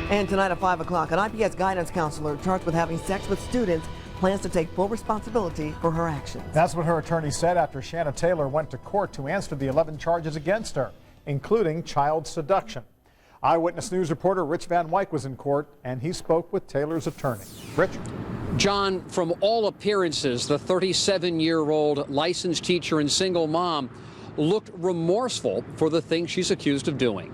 And tonight at 5 o'clock, an IPS guidance counselor charged with having sex with students plans to take full responsibility for her actions. That's what her attorney said after Shanna Taylor went to court to answer the 11 charges against her, including child seduction. Eyewitness News reporter Rich Van Wyk was in court, and he spoke with Taylor's attorney. Rich? John, from all appearances, the 37-year-old licensed teacher and single mom looked remorseful for the things she's accused of doing.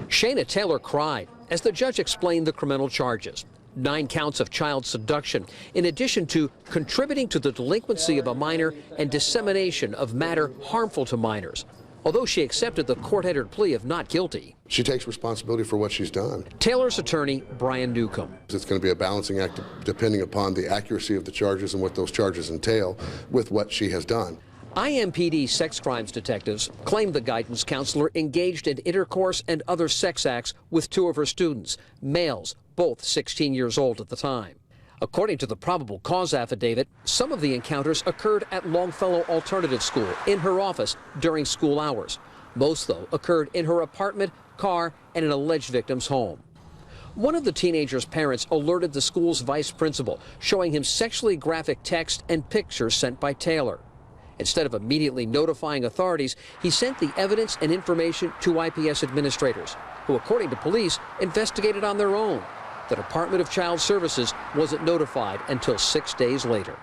Shanna Taylor cried as the judge explained the criminal charges. 9 counts of child seduction, in addition to contributing to the delinquency of a minor and dissemination of matter harmful to minors. Although she accepted the court-entered plea of not guilty. She takes responsibility for what she's done. Taylor's attorney, Brian Newcomb. It's going to be a balancing act depending upon the accuracy of the charges and what those charges entail with what she has done. IMPD sex crimes detectives claim the guidance counselor engaged in intercourse and other sex acts with 2 of her students, males, both 16 years old at the time. According to the probable cause affidavit, some of the encounters occurred at Longfellow Alternative School, in her office, during school hours. Most, though, occurred in her apartment, car, and an alleged victim's home. One of the teenager's parents alerted the school's vice principal, showing him sexually graphic text and pictures sent by Taylor. Instead of immediately notifying authorities, he sent the evidence and information to IPS administrators, who, according to police, investigated on their own. The Department of Child Services wasn't notified until 6 days later.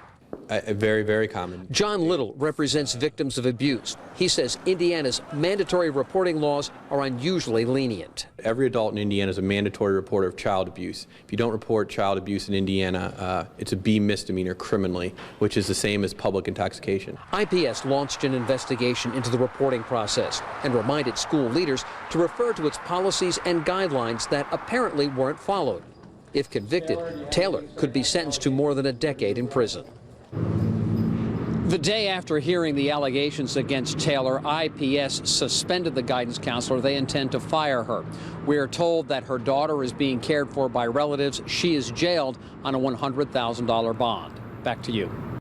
Very, very common. John Little represents victims of abuse. He says Indiana's mandatory reporting laws are unusually lenient. Every adult in Indiana is a mandatory reporter of child abuse. If you don't report child abuse in Indiana, it's a B misdemeanor criminally, which is the same as public intoxication. IPS launched an investigation into the reporting process and reminded school leaders to refer to its policies and guidelines that apparently weren't followed. If convicted, Taylor could be sentenced to more than a decade in prison. The day after hearing the allegations against Taylor, IPS suspended the guidance counselor. They intend to fire her. We are told that her daughter is being cared for by relatives. She is jailed on a $100,000 bond. Back to you.